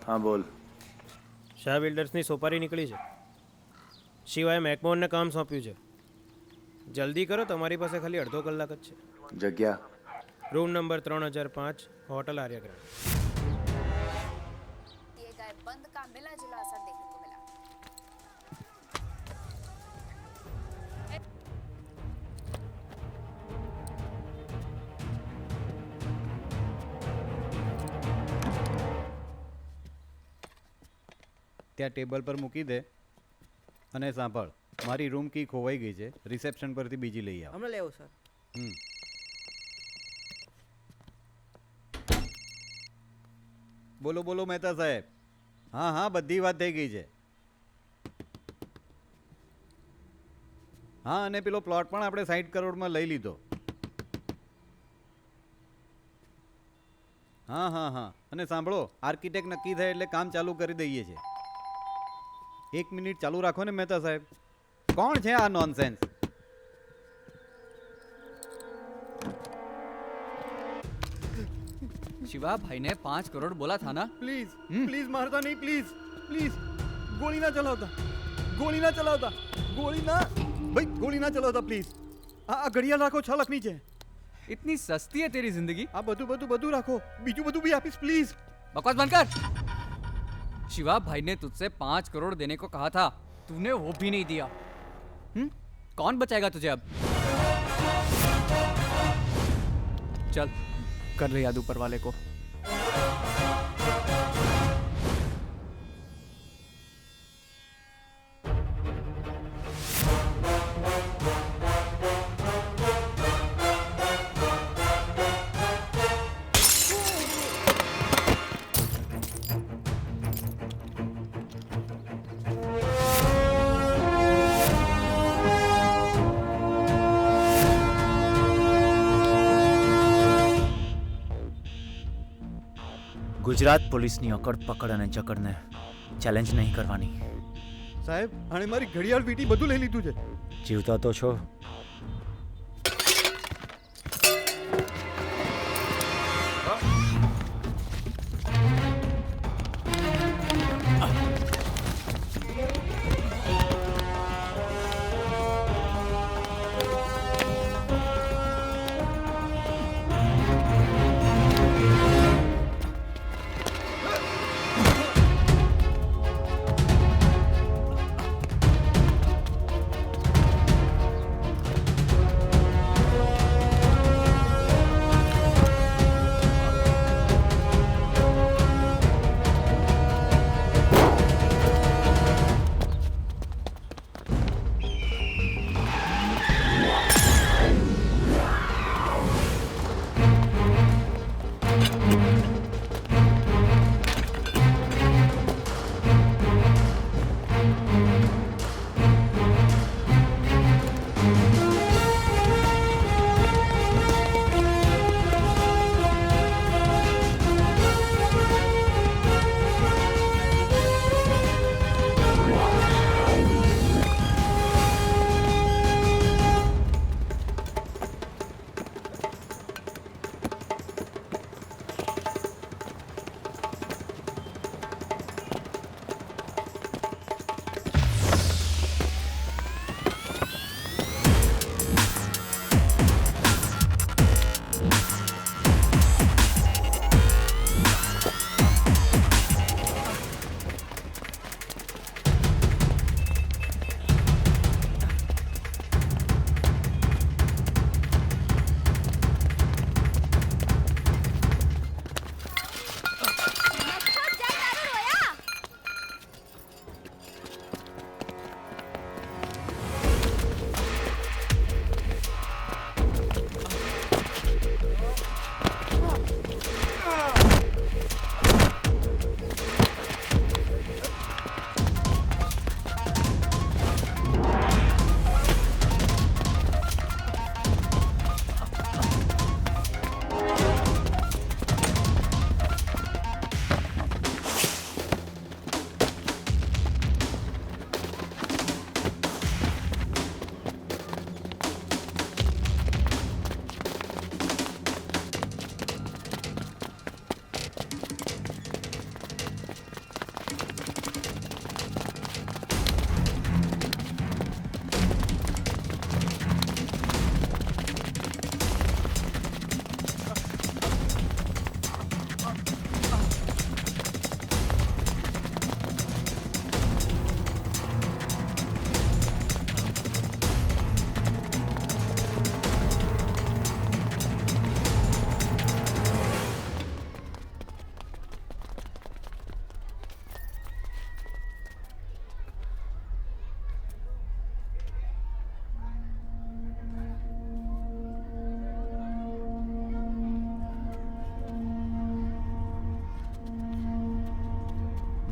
હા બોલ. શાહ બિલ્ડર્સની સોપારી નીકળી છે. સિવાય મેકમોહનને કામ સોંપ્યું છે. જલ્દી કરો, તમારી પાસે ખાલી અડધો કલાક જ છે. જગ્યા? Room number 3005 hotel Aryagram. दिए गए बंद का मिला जुला असर देखने को मिला। ત્યાં ટેબલ પર મૂકી દે અને સાંભળ, મારી રૂમ કી ખોવાઈ ગઈ છે, રિસેપ્શન પરથી બીજી લઈ આવ. હમણાં લેવો સર. બોલો બોલો મહેતા સાહેબ. હા હા, બધી વાત થઈ ગઈ છે. હા, અને પેલો પ્લોટ પણ આપણે 60 કરોડમાં લઈ લીધો. હા હા હા, અને સાંભળો, આર્કિટેક્ટ નક્કી થાય એટલે કામ ચાલુ કરી દઈએ છીએ. 1 મિનિટ ચાલુ રાખો ને મહેતા સાહેબ. કોણ છે આ નોનસેન્સ? शिवा भाई ने 5 करोड़ बोला था ना। પ્લીઝ પ્લીઝ મારતા નહીં, પ્લીઝ પ્લીઝ. ગોળી ના ચલાવતા, ગોળી ના ચલાવતા, ગોળી ના, ભાઈ ગોળી ના ચલાવતા પ્લીઝ. આ ઘડિયાળ રાખો, 6 લાખની છે. इतनी सस्ती है तेरी जिंदगी। આ બધું બધું બધું રાખો, બીજું બધું બી આપીશ પ્લીઝ. बकवास बंद कर। शिवा भाई ने तुझसे 5 करोड़ देने को कहा था, तूने वो भी नहीं दिया। कौन बचाएगा तुझे अब? चल कर ले याद ऊपर वाले को। ગુજરાત પોલીસની અકડ પકડ અને જકડને ચેલેન્જ નહીં કરવાની. સાહેબ, આણે મારી ઘડિયાળ વીટી બધું લઈ લીધું છે. જીવતા તો છો?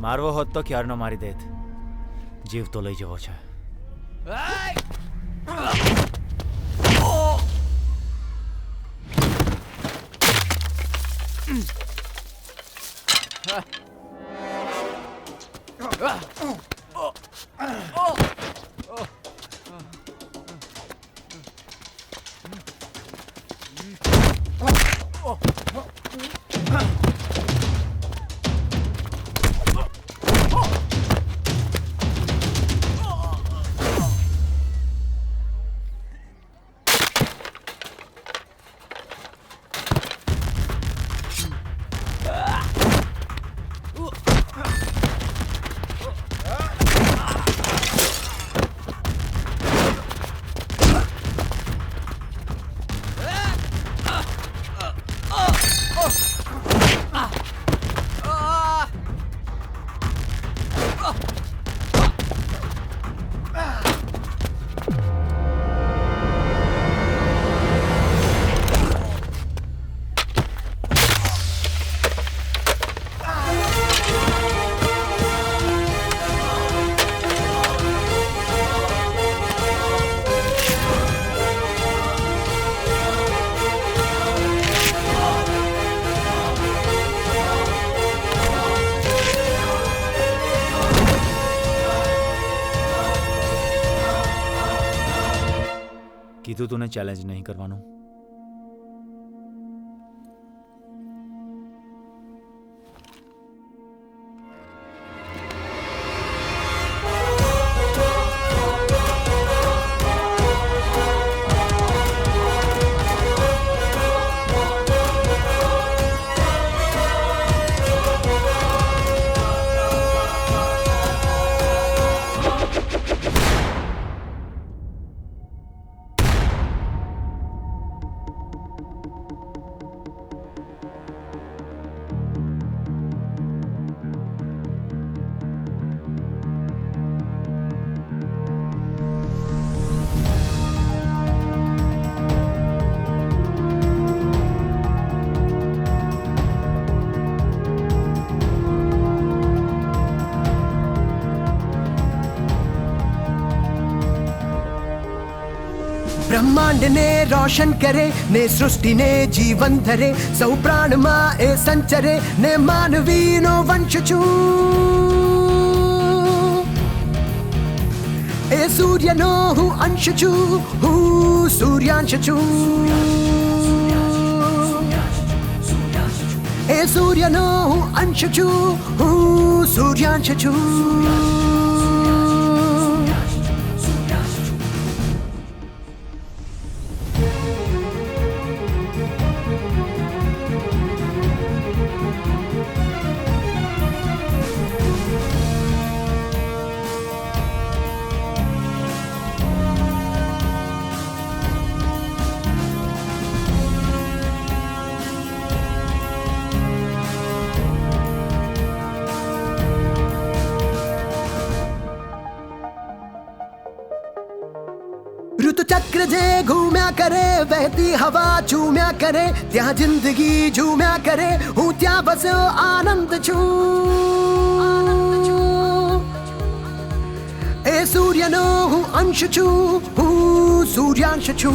મારવો હોત તો ક્યારનો મારી દેત. જીવ તો લઈ જવો છે. કીધું તું ને ચેલેન્જ નહીં કરવાનું. ब्रह्मांड ने रोशन करे ने सृष्टि ने जीवन धरे सौ प्राण मा ए संचरे ने मानवी नो वंश छू ए सूर्य नो हूँ अंश छू हूँ सूर्यांश छू ए सूर्य नो हूँ अंश छू हूँ सूर्यांश छू ऋतु चक्र जे घूम्या करे बहती हवा झूम्या करे त्या जिंदगी झूम्या करे हूँ त्या बस आनंद छू ए सूर्य नो हूँ अंश छू हूँ सूर्यांश छू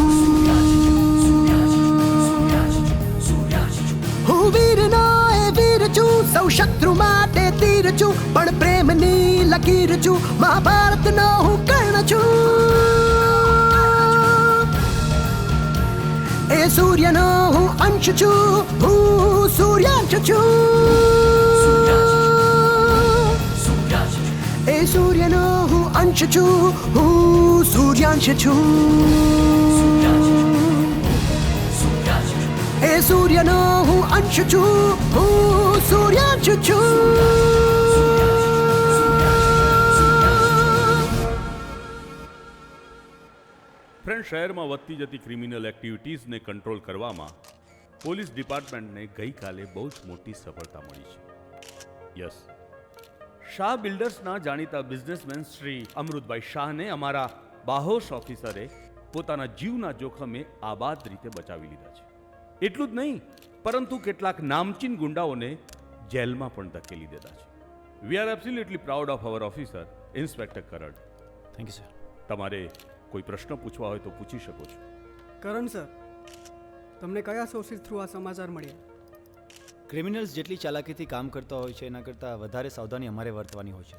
हूँ वीर नो ए वीर छू सौ शत्रु माटे तीर छू पण प्रेम नी लकीर छू महाभारत नो हूँ कर्ण छू ए सूर्य नो हूँ अंश छू हूँ सूर्यांश छू ए सूर्य नो हूँ अंश छू हूँ सूर्यांश छू ए सूर्य नो हूँ अंश छू हूँ सूर्यांश छू ફ્રેન્ડ, શહેરમાં વધતી જતી ક્રિમિનલ એક્ટિવિટીઝને કંટ્રોલ કરવામાં પોલીસ ડિપાર્ટમેન્ટને ગઈકાલે બહુ જ મોટી સફળતા મળી છે. યસ, શાહ બિલ્ડર્સના જાણીતા બિઝનેસમેન શ્રી અમૃતભાઈ શાહને અમારા બાહોશ ઓફિસરે પોતાના જીવના જોખમે આબાદ રીતે બચાવી લીધા છે. એટલું જ નહીં, પરંતુ કેટલાક નામચીન ગુંડાઓને જેલમાં પણ ધકેલી દીધા છે. We are absolutely proud of our officer inspector Karan. Thank you sir. તમારે કોઈ પ્રશ્ન પૂછવા હોય તો પૂછી શકો છો. કરણ સર, તમને કયા સોર્સિસ થ્રુ આ સમાચાર મળ્યા? ક્રિમિનલ્સ જેટલી ચાલાકીથી કામ કરતા હોય છે એના કરતાં વધારે સાવધાની અમારે વર્તવાની હોય છે.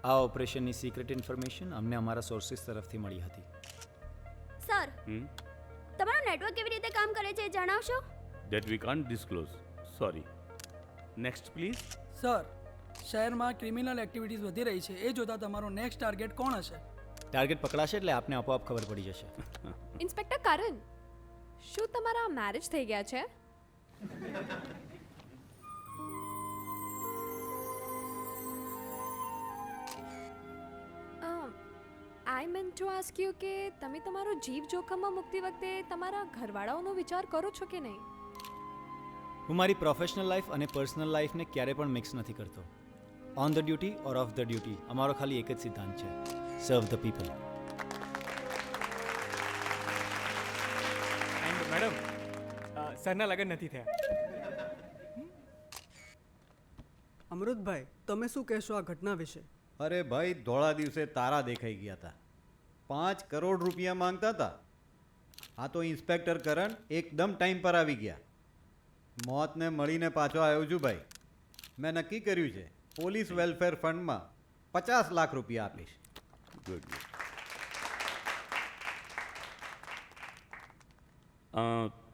આ ઓપરેશનની સિક્રેટ ઇન્ફોર્મેશન અમને અમારા સોર્સિસ તરફથી મળી હતી. સર, તમારું નેટવર્ક કેવી રીતે કામ કરે છે એ જણાવશો? That we can't disclose. Sorry. Next please. Sir, શહેરમાં ક્રિમિનલ એક્ટિવિટીઝ વધી રહી છે એ જોતા તમારો નેક્સ્ટ ટાર્ગેટ કોણ હશે? ટાર્ગેટ પકડાશે એટલે આપને આપોઆપ ખબર પડી જશે. ઇન્સ્પેક્ટર કરણ, શું તમારા મેરેજ થઈ ગયા છે? આઈ મેન્ટ ટુ આસ્ક યુ કે તમે તમારો જીવ જોખમમાં મૂકતી વખતે તમારા ઘરવાળાઓનો વિચાર કરો છો કે નહીં? હું મારી પ્રોફેશનલ લાઈફ અને પર્સનલ લાઈફને ક્યારે પણ મિક્સ નથી કરતો. On the duty or off the duty અમારો ખાલી એક જ સિદ્ધાંત છે: serve the people. And madam, સરના લગ્ન નથી થયા. અમૃતભાઈ, તમે શું કહેશો આ ઘટના વિશે? અરે ભાઈ, ધોળા દિવસે તારા દેખાઈ ગયા હતા. 5 કરોડ રૂપિયા માંગતા હતા. આ તો ઇન્સ્પેક્ટર કરણ એકદમ ટાઈમ પર આવી ગયા. મોતને મળીને પાછો આવ્યો છું ભાઈ. મેં નક્કી કર્યું છે પોલીસ વેલફેર ફંડમાં 50 લાખ રૂપિયા આપીશ. Good.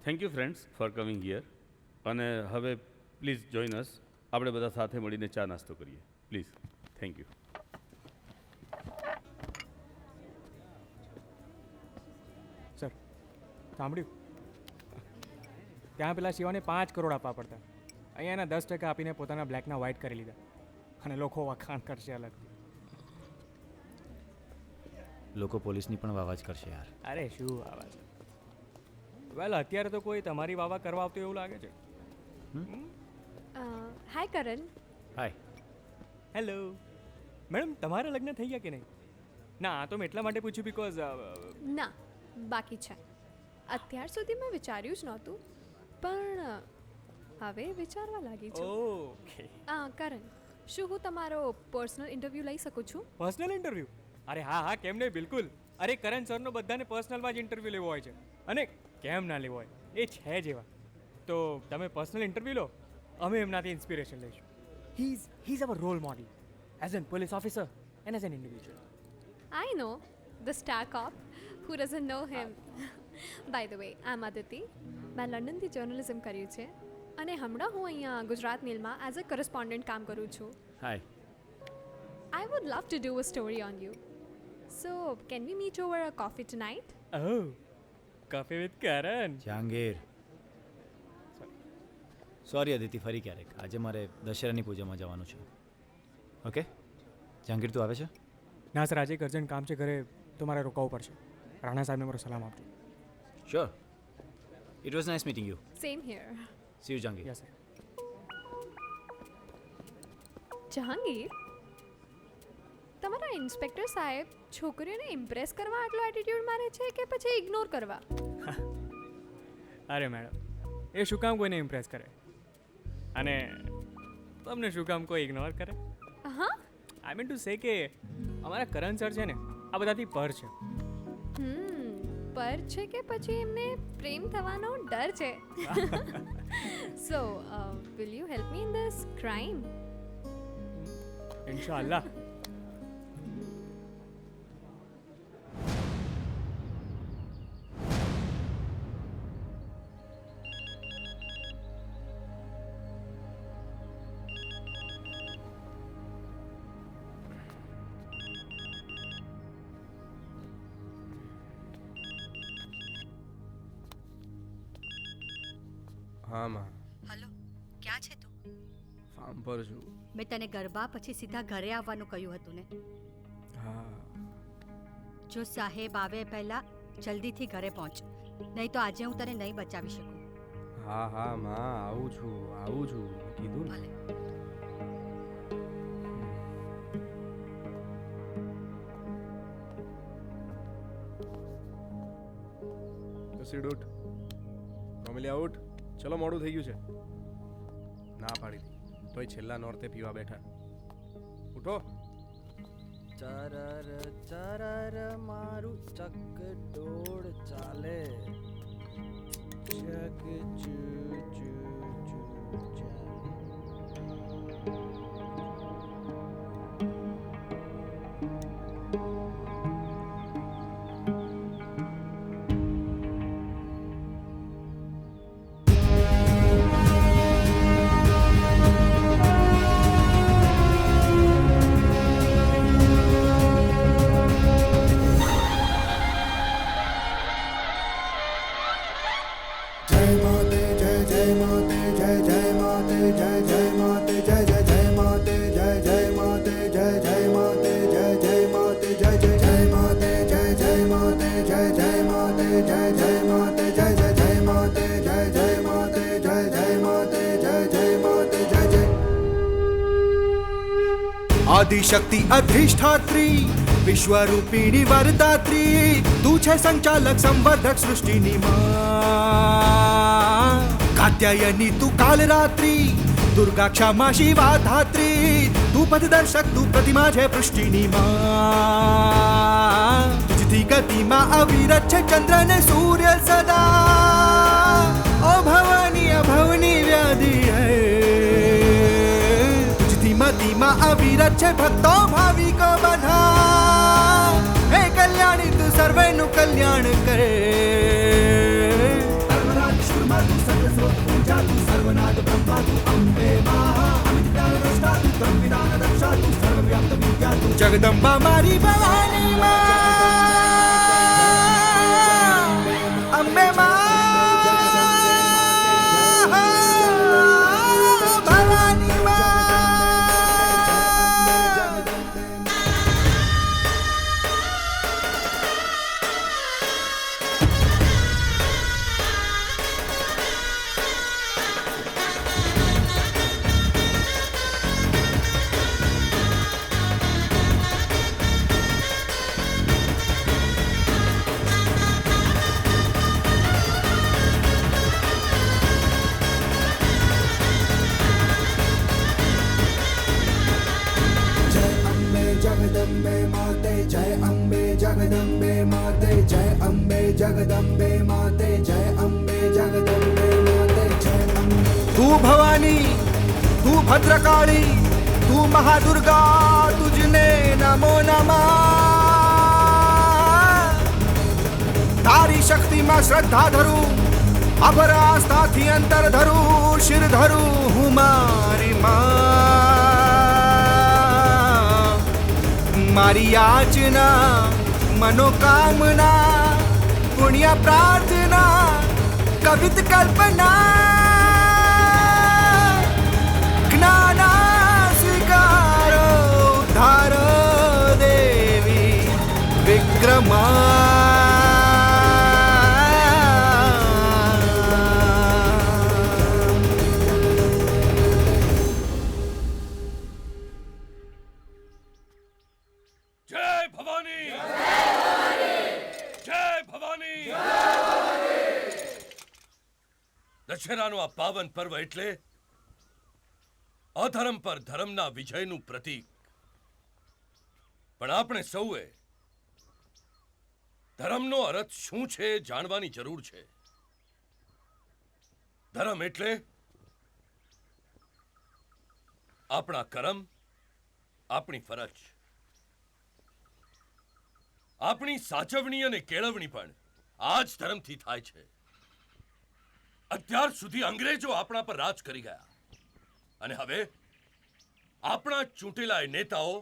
Thank you friends four coming here. અને હવે પ્લીઝ જોઈન અસ. આપણે બધા સાથે મળીને ચા નાસ્તો કરીએ પ્લીઝ. Thank you. સર, સાંભળ્યું? ત્યાં પેલા શિવાને 5 કરોડ આપવા પડતા. અહીંયા એના 10% આપીને પોતાના બ્લેકના વ્હાઇટ કરી લીધા. અને લોકો વખાણ કરશે અલગથી. લોકો પોલીસની પણ વાવા જ કરશે યાર. અરે શું આવાજ. વેલ, અત્યારે તો કોઈ તમારી વાવા કરવા આવતું એવું લાગે છે. હાય કરણ. હાય. હેલો મેડમ, તમારા લગ્ન થઈ ગયા કે નહીં? ના, આ તો મેં એટલા માટે પૂછ્યું બિકોઝ ના, બાકી છે. અત્યાર સુધી મેં વિચાર્યું જ નહોતું, પણ હવે વિચારવા લાગી છું. ઓકે. કરણ, શું હું તમારો પર્સનલ ઇન્ટરવ્યૂ લઈ શકું છું? Personal interview? અરે હા હા, કેમ નહીં, બિલકુલ. અરે કરણ સરનો બધાને પર્સનલમાં જ ઇન્ટરવ્યૂ લેવો હોય છે. અને કેમ ના લેવો હોય, એ છે જ એવા. તો તમે પર્સનલ ઇન્ટરવ્યૂ લો, અમે એમનાથી ઇન્સ્પિરેશન લઈશું. He is our role model as an police officer and as an individual. I know the star cop. Who doesn't know him? By the way, I'm Aditi. મેં લંડનથી જર્નલિઝમ કર્યું છે અને હમણાં હું અહીંયા ગુજરાત મેલમાં એઝ અ કરસ્પોન્ડન્ટ કામ કરું છું. હાય. I would love to do a story on you. So, can we meet over a coffee tonight? Oh, coffee with Karan. Jahangir. Sorry Aditi, ફરી ક્યારેક. આજે મારે દશેરાની પૂજામાં જવાનું છે. ઓકે જહાંગીર, તું આવે છે? ના સર, આજે એક અર્જન્ટ કામ છે ઘરે, તો મારે રોકાવું પડશે. રાણા સાહેબને મારો સલામ આપજો. Sure. It was nice meeting you. Same here. See you Jahangir. Yes sir. Jahangir, તમારા ઇન્સ્પેક્ટર સાહેબ છોકરીઓને ઇમ્પ્રેસ કરવા આટલો એટીટ્યુડ મારે છે કે પછી ઇગ્નોર કરવા? અરે મેડમ, એ શું કામ કોઈને ઇમ્પ્રેસ કરે? અને તમને શું કામ કોઈ ઇગ્નોર કરે? હા, આઈ મીન ટુ સે કે અમારા કરણ સર છે ને, આ બધાથી પર છે. પર છે કે પછી એમને પ્રેમ થવાનો ડર છે? So will you help me in this crime? ઇન્શાઅલ્લાહ. હા માં. હલો, ક્યાં છે તું? ફાર્મ પર છું. મેં તને ગરબા પછી સીધા ઘરે આવવાનું કહ્યું હતું ને? હા. જો સાહેબ આવે પહેલા જલ્દીથી ઘરે પહોંચ, નહીં તો આજે હું તને નહીં બચાવી શકું. હા હા માં, આવું છું કીધું ને. ભલે. સીડ ઉઠ. Family out. ચલો, મોડું થઈ ગયું છે. ના પાડી દીધી તોય છેલ્લા નોરતે પીવા બેઠા. ઉઠો. ચરર ચરર મારું ચકડોળ ચાલે. જગ જુ જુ જુ આદિશક્તિ અધિષ્ઠાત્રી વિશ્વરૂપિણી વરદાત્રી તું છે સંચાલક સંવર્ધક સૃષ્ટિની માં કાત્યાયની તું કાલરાત્રી દુર્ગા ક્ષમા શિવા ધાત્રી તું પથદર્શક તું પ્રતિમા છે પૃષ્ટિની માં તુજથી ગતિમાં અવિરત છે ચંદ્ર ને સૂર્ય સદા ઓ ભવાની અભવની વ્યાધિ હૈ મતીમાં અવિરત છે ભક્તો ભાવિકો બધા હે કલ્યાણી તું સર્વેનું કલ્યાણ કરે સર્વનાથ શુરમાં તું સર્વસ્રોત પૂજા તું સર્વનાથ બ્રહ્મા તું અંબે મહા અમિત જ્ઞાન દ્રષ્ટા તું બ્રહ્મ વિધાન રક્ષા તું સર્વવ્યાપ્ત વિદ્યા તું જગદંબા મારી ભવાની માં અંબે માં तू भवानी तू भद्रकाली तू महादुर्गा तुझने नमो नमः तारी शक्ति में श्रद्धा धरूं अबर आस्था थी अंतर धरूं शिर धरूं हूँ मारी मां मारी याचना मनोकामना पुण्य प्रार्थना कवित कल्पना જ્ઞાના સ્વીકારો ધારો દેવી વિક્રમા જય ભવાની જય ભવાની દશેરાનો આ પાવન પર્વ એટલે અધર્મ પર ધર્મના વિજયનું પ્રતીક. પણ આપણે સૌએ ધર્મનો અર્થ શું છે જાણવાની જરૂર છે. ધર્મ એટલે આપણા કર્મ, આપણી ફરજ, આપણી સાચવણી અને કેળવણી પણ આ જ ધર્મથી થાય છે. અત્યાર સુધી અંગ્રેજો આપણા પર રાજ કરી ગયા અને હવે આપણા ચૂંટેલા નેતાઓ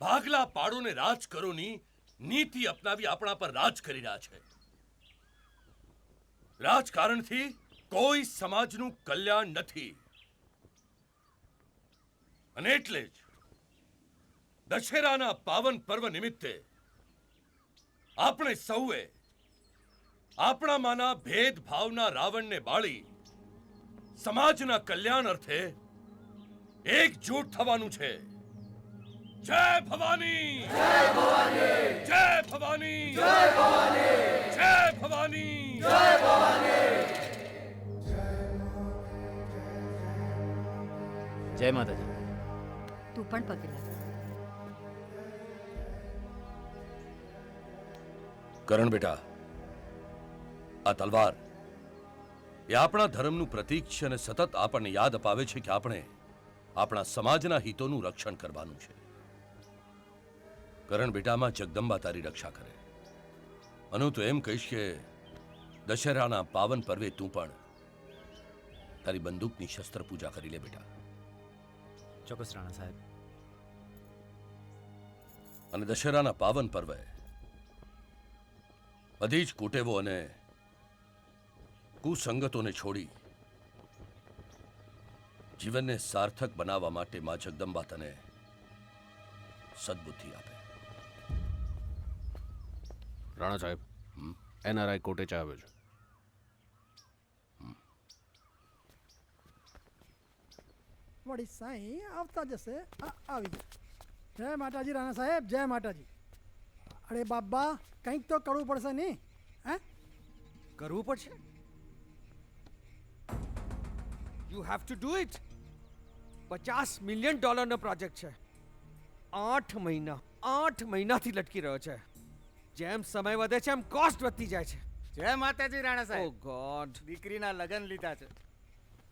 ભાગલા પાડોને રાજ કરોની નીતિ અપનાવી આપણા પર રાજ કરી રહ્યા છે. રાજકારણથી કોઈ સમાજનું કલ્યાણ નથી અને એટલે જ દશેરાના પાવન પર્વ નિમિત્તે આપણે સૌએ આપણામાંના ભેદભાવના રાવણને બાળી સમાજના કલ્યાણ અર્થે એકજૂટ થવાનું છે. જય ભવાની જય ભવાની જય ભવાની જય ભવાની જય ભવાની જય ભવાની. જય માતાજી. તું પણ પગે લાગ. કરણ બેટા, આ તલવાર એ આપણા ધર્મનું પ્રતીક છે અને સતત આપણને યાદ અપાવે છે કે આપણે આપણા સમાજના હિતોનું રક્ષણ કરવાનું છે. કરણ બેટામાં જગદંબા તારી રક્ષા કરે. અને તો એમ કહીશ કે દશેરાના પાવન પર્વે તું પણ તારી બંદૂકની શસ્ત્ર પૂજા કરી લે બેટા. ચોક્કસ રાણા સાહેબ. અને દશેરાના પાવન પર્વે બધી જ કુટેવો અને કુસંગતોને છોડી જીવનને સાર્થક બનાવવા માટે માં જગદંબા તને સદબુદ્ધિ આપે. રાણા સાહેબ, NRI કોટેચા આવ્યો છે. વળી સાંઈ આવતા જશે. આવી ગયા. જય માતાજી રાણા સાહેબ, જય માતાજી. અરે બાબા, કંઈક તો કરવું પડશે નહીં? હે, કરવું પડશે. You have to do it. $50 million project છે. 8 મહિનાથી લટકી રહ્યો છે. જેમ સમય વધે છે એમ કોસ્ટ વધતી જાય છે. જય માતાજી રાણા ઓ સાહેબ. ગોડ. દીકરીના લગ્ન લીધા છે.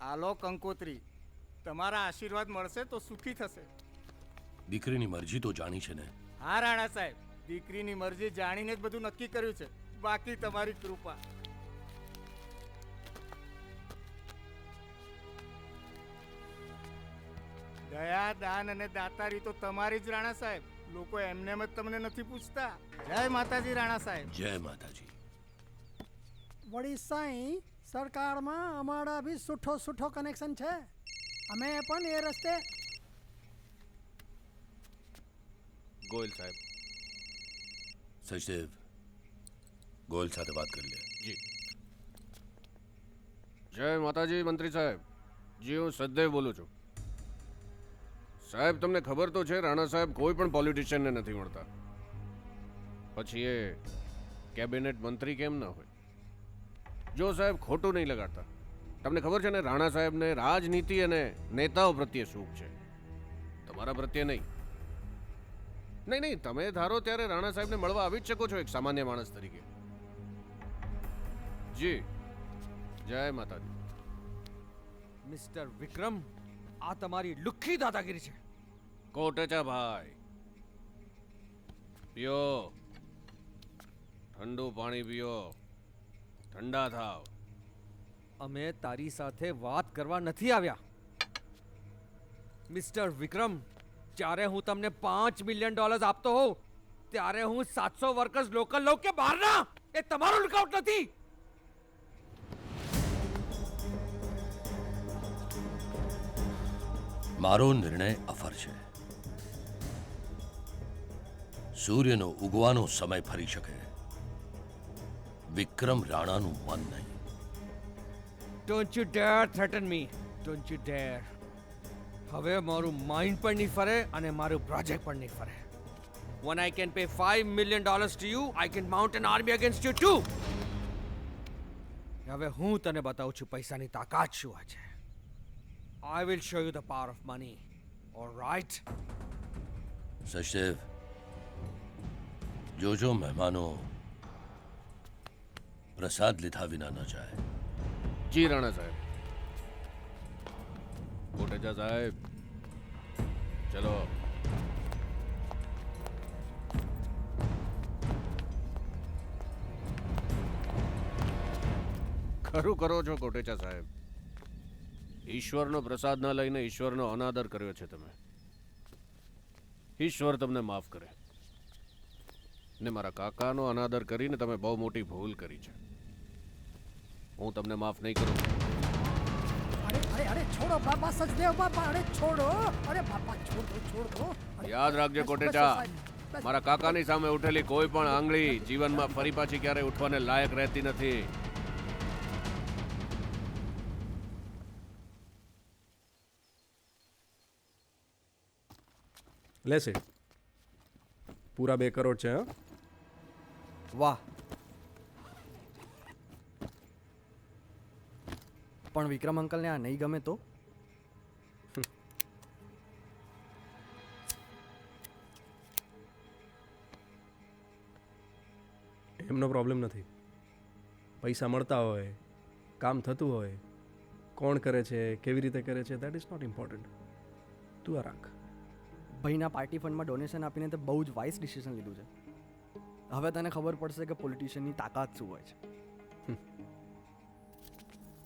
આલો કંકોત્રી. તમારા આશીર્વાદ મળશે તો સુખી થશે. દીકરીની મરજી તો જાણી છે ને? હા રાણા સાહેબ, દીકરીની મરજી જાણીને જ બધું નક્કી કર્યું છે. બાકી તમારી કૃપા. દયા, દાન અને દાતારી તો તમારી જ રાણા સાહેબ. લોકો એમને જ તમને નથી પૂછતા. જય માતાજી રાણા સાહેબ. જય માતાજી. વળી સાંઈ, સરકારમાં અમારા બી સુઠો કનેક્શન છે. અમે પણ એ રસ્તે. ગોયલ સાહેબ. સચદેવ, ગોયલ સાથે વાત કરી લે. જી. જય માતાજી મંત્રી સાહેબ. જી, હું સચદેવ બોલું છું. સાહેબ, તમને ખબર તો છે રાણા સાહેબ કોઈ પણ પોલિટિશિયનને નથી મળતા. પછી એ કેબિનેટ મંત્રી કેમ ના હોય? જો સાહેબ, ખોટું નહીં લગાડતા. તમને ખબર છે ને રાણા સાહેબને રાજનીતિ અને નેતાઓ પ્રત્યે શોખ છે, તમારા પ્રત્યે નહીં. નહીં, તમે ધારો ત્યારે રાણા સાહેબને મળવા આવી જ શકો છો એક સામાન્ય માણસ તરીકે. જી, જય માતાજી. મિસ્ટર વિક્રમ, આ તમારી લુખ્ખી દાદાગીરી છે. કોટેચા ભાઈ, પીઓ. ઠંડુ પાણી પીઓ, ઠંડા થાવ. અમે તારી સાથે વાત કરવા નથી આવ્યા. મિસ્ટર વિક્રમ, જ્યારે હું તમને $5 મિલિયન આપતો હોઉં ત્યારે હું 700 વર્કર્સ લોકલ લઉં કે બહારના, એ તમારો લુકઆઉટ નથી. મારો નિર્ણય અફર છે. સૂર્યનો ઉગવાનો સમય ફરી શકે, વિક્રમ રાણાનું મન નહીં. Don't you dare threaten me. Don't you dare. હવે મારું માઇન્ડ પણ નહીં ફરે અને મારું પ્રોજેક્ટ પણ નહીં ફરે. When I can pay $5 million to you, I can mount an army against you too. હવે હું તને બતાવું છું પૈસાની તાકાત શું હોય છે. I will show you the power of money. All right? Sachdev, જોજો મહેમાનો પ્રસાદ લીધા વિના ન જાય. જી રાણા સાહેબ. કોટેચા સાહેબ, ચલો. ખરું કરો છો કોટેચા સાહેબ. ઈશ્વરનો પ્રસાદ ન લઈને ઈશ્વરનો અનાદર કર્યો છે તમે. ઈશ્વર તમને માફ કરે. ને મારા કાકાનો અનાદર કરીને તમે બહુ મોટી ભૂલ કરી છે. હું તમને માફ નહીં કરું. અરે છોડો બાપા, સચદેવ બાપા, અરે છોડો. અરે બાપા, છોડો. યાદ રાખજો કોટેચા, મારા કાકાની સામે ઉઠેલી કોઈ પણ આંગળી જીવનમાં ફરી પાછી ક્યારેય ઉઠવાને લાયક રહેતી નથી. લેશે પૂરા 2 કરોડ છે. વાહ. પણ વિક્રમ અંકલને આ નહીં ગમે તો? નામનો પ્રોબ્લેમ નથી. પૈસા મળતા હોય, કામ થતું હોય, કોણ કરે છે, કેવી રીતે કરે છે, દેટ ઇઝ નોટ ઇમ્પોર્ટન્ટ. તું આ રાખ. ભાઈના પાર્ટી ફંડમાં ડોનેશન આપીને તે બહુ જ વાઇસ ડિસિઝન લીધું છે. હવે તને ખબર પડશે કે પોલિટિશિયનની તાકાત શું હોય છે.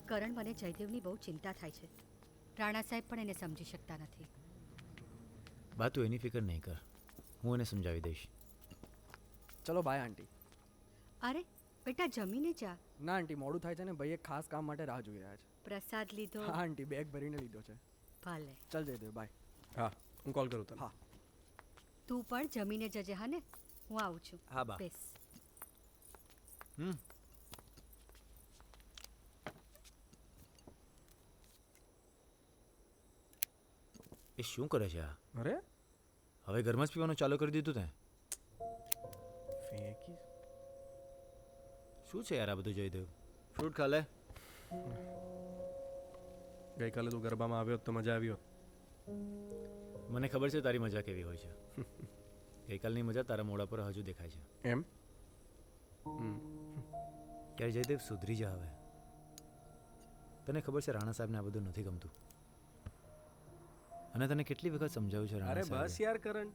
કરણ, મને જયદેવની બહુ ચિંતા થાય છે. રાણા સાહેબ પણ એને સમજી શકતા નથી. બા તું એની ફિકર નહીં કર, હું એને સમજાવી દઈશ. ચલો બાય આંટી. અરે બેટા, જમીને જા. ના આંટી, મોડું થાય છે ને ભાઈ એક ખાસ કામ માટે રાહ જોઈ રહ્યા છે. પ્રસાદ લીધો? હા આંટી, બેગ ભરીને લીધો છે. ભલે. ચાલ જયદેવ, બાય. હા, હું કોલ કરું તને. હા. તું પણ જમીને જજે. હા ને, હું આવું છું. હા બા. બેસ. એ શું કરે છે આ? અરે હવે ઘરમાં જ પીવાનું ચાલુ કરી દીધું તે? ફેંકી શું છે યાર આ બધું જયદેવ? ફ્રૂટ ખા લે. ગઈકાલે તું ગરબામાં આવ્યો તો મજા આવી હોત. મને ખબર છે તારી મજા કેવી હોય છે. ગઈકાલની મજા તારા મોઢા પર હજુ દેખાય છે. એમ? ક્યારે જયદેવ સુધરી જા હવે. તને ખબર છે રાણા સાહેબને આ બધું નથી ગમતું. અને તને કેટલી વખત સમજાવ્યું છે અરે રાણા સાહેબ? બસ યાર કરણ,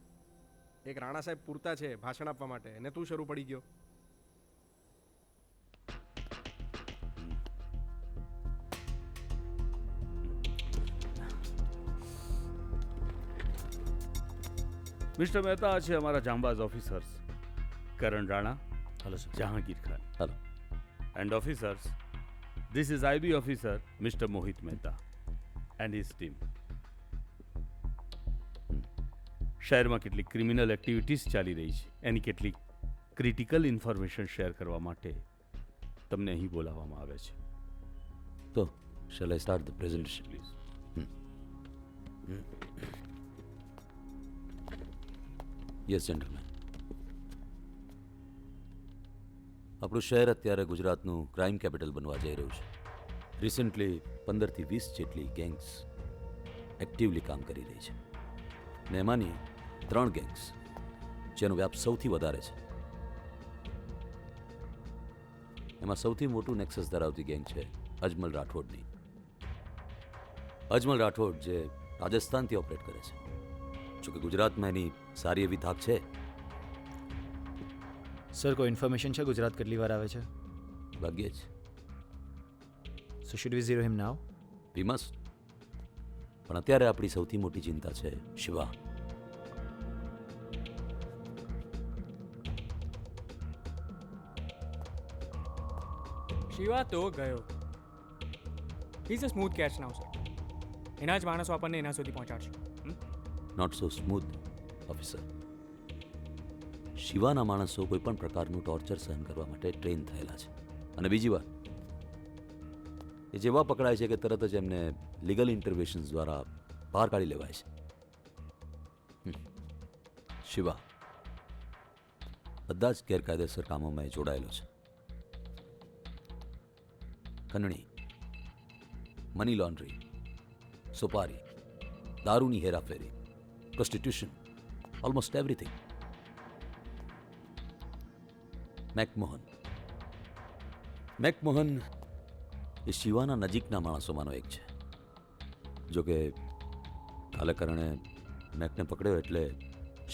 એક રાણા સાહેબ પૂરતા છે ભાષણ આપવા માટે, અને તું શરૂ પડી ગયો. મિસ્ટર મહેતા, આ છે અમારા જાંબાઝ officers Karan Rana, hello sir. Jahangir Khan. Hello. And officers, this is IB officer mister Mohit Mehta and his team. શહેરમાં કેટલીક ક્રિમિનલ એક્ટિવિટીઝ ચાલી રહી છે, એની કેટલીક ક્રિટિકલ ઇન્ફોર્મેશન શેર કરવા માટે તમને અહીં બોલાવવામાં આવે છે. તો shall I start the presentation please. Yes gentleman. આપણું શહેર અત્યારે ગુજરાતનું ક્રાઇમ કેપિટલ બનવા જઈ રહ્યું છે. રિસન્ટલી 15થી 20 જેટલી ગેંગ્સ એક્ટિવલી કામ કરી રહી છે, ને એમાંની 3 ગેંગ્સ જેનો વ્યાપ સૌથી વધારે છે. એમાં સૌથી મોટું નેક્સસ ધરાવતી ગેંગ છે અજમલ રાઠોડની. અજમલ રાઠોડ જે રાજસ્થાનથી ઓપરેટ કરે છે, જોકે ગુજરાતમાં એની સારી એવી ધાક છે. સર કોઈ ઇન્ફોર્મેશન છે ગુજરાત કેટલી વાર આવે છે? ભાગ્યે જ. So should we zero him now? We must. પણ અત્યારે આપણી સૌથી મોટી ચિંતા છે શિવા. શિવા તો ગયો. He is a smooth catch now sir. એના જ માણસો આપણને એના સુધી પહોંચાડશે. Not so smooth officer. શિવાના માણસો કોઈ પણ પ્રકારનું ટોર્ચર સહન કરવા માટે ટ્રેન થયેલા છે. અને બીજી વાત, એ જેવા પકડાય છે કે તરત જ એમને લીગલ ઇન્ટરવેન્શન્સ દ્વારા બહાર કાઢી લેવાય છે. શિવા બધા જ ગેરકાયદેસર કામોમાં એ જોડાયેલો છે. ખંડણી, મની લોન્ડરિંગ, સોપારી, દારૂની હેરાફેરી, prostitution, almost everything. મેકમોહન એ શિવાના નજીકના માણસોમાંનો એક છે. જોકે કાલે કારણે મેકને પકડ્યો એટલે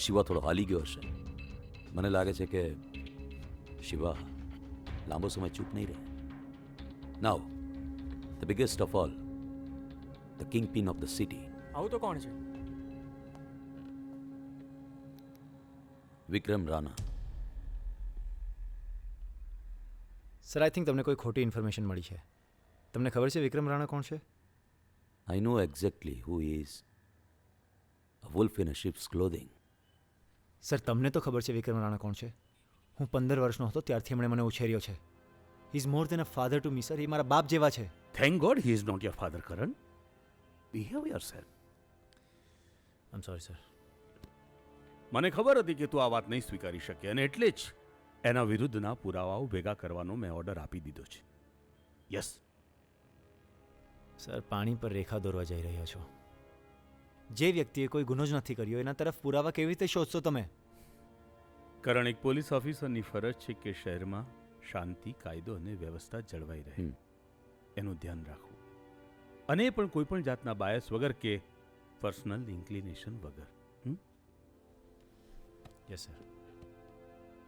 શિવા થોડો હાલી ગયો હશે. મને લાગે છે કે શિવા લાંબો સમય ચૂપ નહીં રહે. નાઉ the biggest of all, the king pin of the city. આવું તો કોણ છે? વિક્રમ રાણા. સર આઈ થિંક તમને કોઈ ખોટી ઇન્ફોર્મેશન મળી છે. તમને ખબર છે વિક્રમ રાણા કોણ છે? I know exactly who is a wolf in a ship's clothing. Sir તમને તો ખબર છે વિક્રમ રાણા કોણ છે. હું 15 વર્ષનો હતો ત્યારથી એમણે મને ઉછેર્યો છે. He is more than a father to me sir. એ મારા બાપ જેવા છે. Thank God he is not your father Karan. Behave yourself. I am sorry sir. મને ખબર હતી કે તું આ વાત નહીં સ્વીકારી શકે, અને એટલે જ એના વિરુદ્ધના પુરાવાઓ ભેગા કરવાનો મેં ઓર્ડર આપી દીધો છે. યસ સર, પાણી પર રેખા દોરવા જઈ રહ્યા છો. જે વ્યક્તિએ કોઈ ગુનો જ નથી કર્યો એના તરફ પુરાવા કેવી રીતે શોધશો તમે? કરણ, એક પોલીસ ઓફિસરની ફરજ છે કે શહેરમાં શાંતિ, કાયદો અને વ્યવસ્થા જળવાઈ રહે એનું ધ્યાન રાખવું, અને પણ કોઈ પણ જાતના બાયસ વગર કે પર્સનલ ઇન્ક્લિનેશન વગર. Yes sir.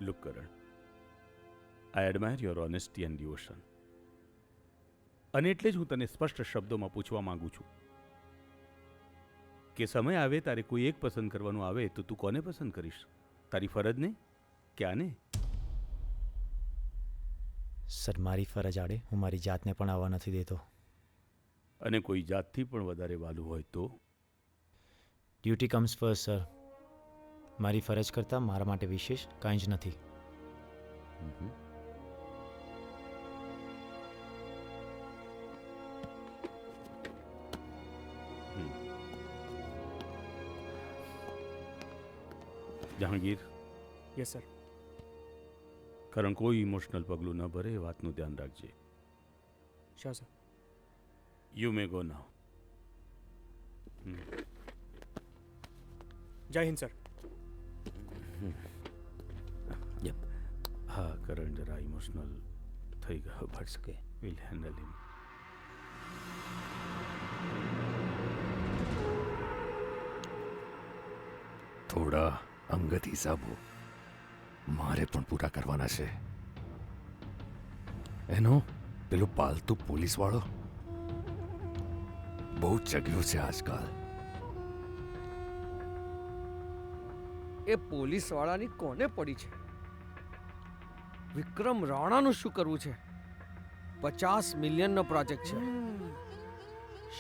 Look Karan, I admire your honesty and devotion. અને એટલે જ હું તને સ્પષ્ટ શબ્દોમાં પૂછવા માંગુ છું કે સમય આવે તારે કોઈ એક પસંદ કરવાનું આવે તો તું કોને પસંદ કરીશ? તારી ફરજને કે આને? સર, મારી ફરજ આડે હું મારી જાતને પણ આવવા નથી દેતો. અને કોઈ જાતથી પણ વધારે વાલું હોય તો? Duty comes first sir. મારી ફરજ કરતાં મારા માટે વિશેષ કાંઈ જ નથી. જહાંગીર. Yes sir. કારણ કોઈ ઇમોશનલ પગલું ન ભરે એ વાતનું ધ્યાન રાખજે. Sure sir. You may go now. Jai Hind sir. હા, કરણ જરા ઇમોશનલ થઈ ગયો, but okay, will handle him. થોડા અંગત હિસાબો મારે પણ પૂરા કરવાના છે. એનો પેલો પાલતુ પોલીસવાળો બહુ ચગ્યો છે આજકાલ. એ પોલીસવાળાની કોને પડી છે? વિક્રમ રાણાનું શું કરવું છે? 50 મિલિયનનો પ્રોજેક્ટ છે.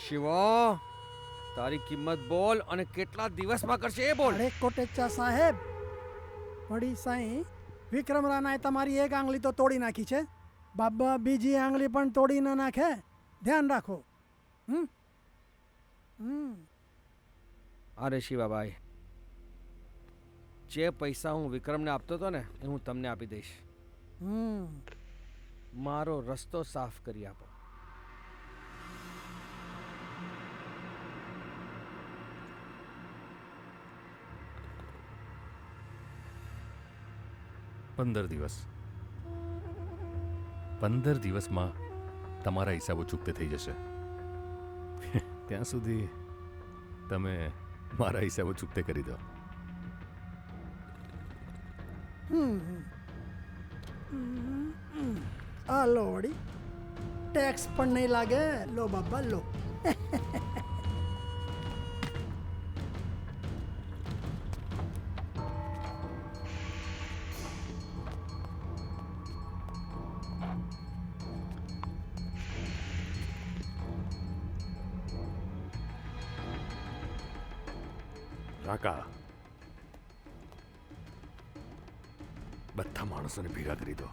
શિવા, તારી કિંમત બોલ અને કેટલા દિવસમાં કરશે એ બોલ. અરે કોટેચા સાહેબ, વળી સાईं, વિક્રમ રાણાએ તમારી એક આંગળી તો તોડી નાખી છે, બાબા બીજી આંગળી પણ તોડી ન નાખે. ધ્યાન રાખો. અરે શિવાભાઈ, જે પૈસા હું વિક્રમને આપતો હતો ને એ હું તમને આપી દઈશ. મારો રસ્તો સાફ કરી આપો. દિવસ 15 દિવસમાં તમારા હિસાબો ચૂકતે થઈ જશે. ત્યાં સુધી તમે મારા હિસાબો ચૂકતે કરી દો. આ લો વળી, ટેક્સ પણ નહીં લાગે. લો બાબા લો. કાકા, બધા માણસોને ભેગા કરી દો.